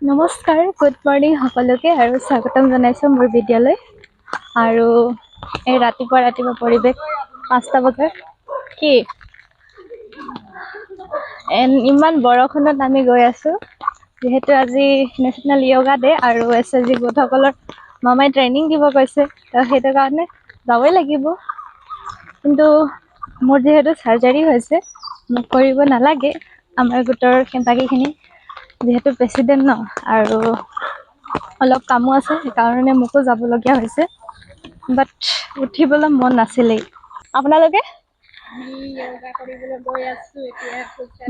নমস্কাৰ, good morning সকলোকে আৰু স্বাগতম জনাইছোঁ মোৰ বিদ্যালয়। আৰু এই ৰাতিপুৱা পৰিৱেশ 5টা বজাৰ কি ইমান বৰষুণত আমি গৈ আছোঁ, যিহেতু আজি নেশ্যনেল য়োগা ডে আৰু SSG গোটসকলৰ মামাই ট্ৰেইনিং দিব কৈছে, তো সেইটো কাৰণে যাবই লাগিব। কিন্তু মোৰ যিহেতু চাৰ্জাৰী হৈছে, মোক কৰিব নালাগে। আমাৰ গোটৰ বাকীখিনি যিহেতু প্ৰেচিডেণ্ট ন, আৰু অলপ কামো আছে, সেইকাৰণে মোকো যাবলগীয়া হৈছে। বাট উঠিবলৈ মন নাছিলেই। আপোনালোকে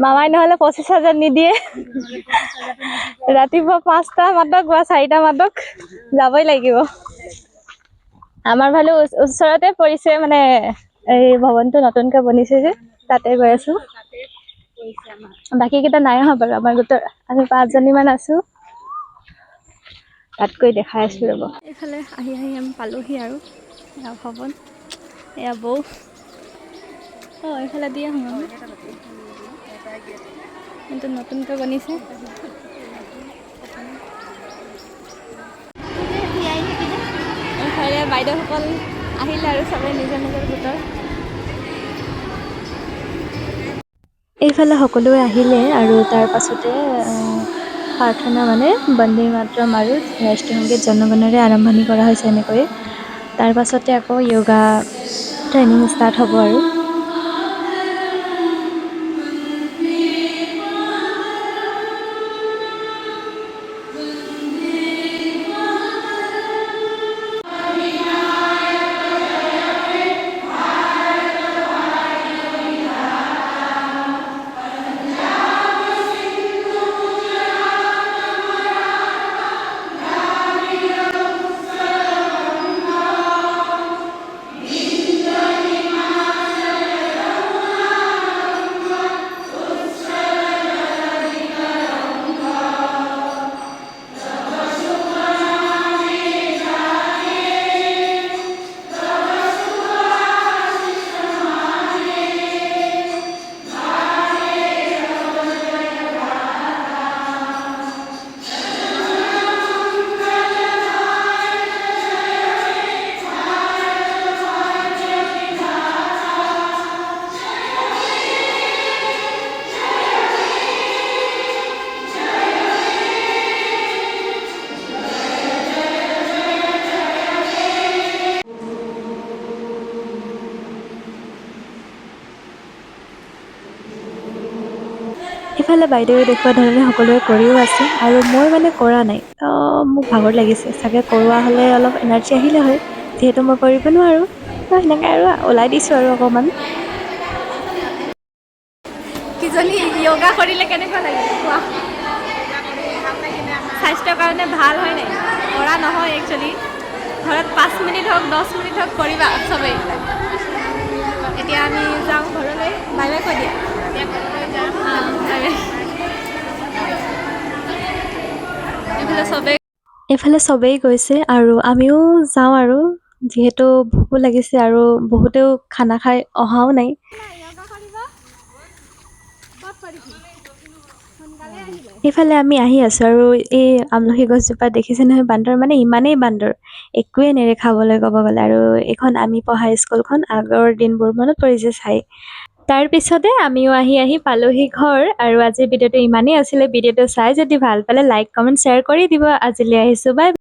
মামাই নহ'লে 25,000 নিদিয়ে। ৰাতিপুৱা 5টা মাতক বা 4টা মাতক যাবই লাগিব। আমাৰ ভালে ওচৰতে পৰিছে, মানে এই ভৱনটো নতুনকৈ বনিছে যে, তাতে গৈ আছো। বাকী কেইটা নাই অহা বাৰু, আমাৰ গোটৰ আমি 5জনীমান আছো। তাত গৈ দেখাই আছো ৰ'ব। এইফালে আহি আমি পালোহি আৰু এয়া ভৱন, এয়া বৌ। এইফালে দিয়ে সোমাম, কিন্তু নতুনকৈ বনিছে। এইফালে বাইদেউসকল আহিলে আৰু চবেই নিজৰ গোটৰ। এইফালে সকলোৱে আহিলে আৰু তাৰ পাছতে প্ৰাৰ্থনা মানে বন্দে মাতৰম আৰু ৰাষ্ট্ৰীয় সংগীত জনগণৰে আৰম্ভণি কৰা হৈছে এনেকৈ। তাৰ পাছতে আকৌ য়োগা ট্ৰেইনিং ষ্টাৰ্ট হ'ব আৰু। ইফালে বাইদেৱে দেখুওৱা ধৰণে সকলোৱে কৰিও আছে, আৰু মই মানে কৰা নাই। মোক ভাগৰ লাগিছে, চাগে কৰোৱা হ'লে অলপ এনাৰ্জি আহিলে হয়, যিহেতু মই কৰিব নোৱাৰোঁ। তো সেনেকৈ আৰু ওলাই দিছোঁ আৰু অকণমান। কিজনী য়োগা কৰিলে কেনেকুৱা লাগে কোৱা? স্বাস্থ্যৰ কাৰণে ভাল হয় নাই? কৰা নহয় একচুৱেলি। ঘৰত 5 মিনিট হওক 10 মিনিট হওক কৰিবা চবেই। এতিয়া আমি যাওঁ ঘৰলৈ, বাই বাই কৈ দিয়া। এইফালে চবেই গৈছে আৰু আমিও যাওঁ আৰু, যিহেতু ভোকো লাগিছে আৰু বহুতেও খানা খাই অহাও নাই। এইফালে আমি আহি আছোঁ আৰু এই আমলখি গছজোপা দেখিছে নহয়, বান্দৰ মানে ইমানেই বান্দৰ, একোৱে নেৰে খাবলৈ ক'ব গ'লে। আৰু এইখন আমি পঢ়া স্কুলখন আগৰ দিনবোৰ মনত পৰিছে চাই। তাৰ পিছতে আমিও আহি পালোহি ঘৰ, আৰু আজিৰ ভিডিঅ'টো ইমানেই আছিলে। ভিডিঅ'টো চাই যদি ভাল পালে লাইক কমেণ্ট শ্বেয়াৰ কৰি দিব। আজিলৈ আহিছোঁ, বাই।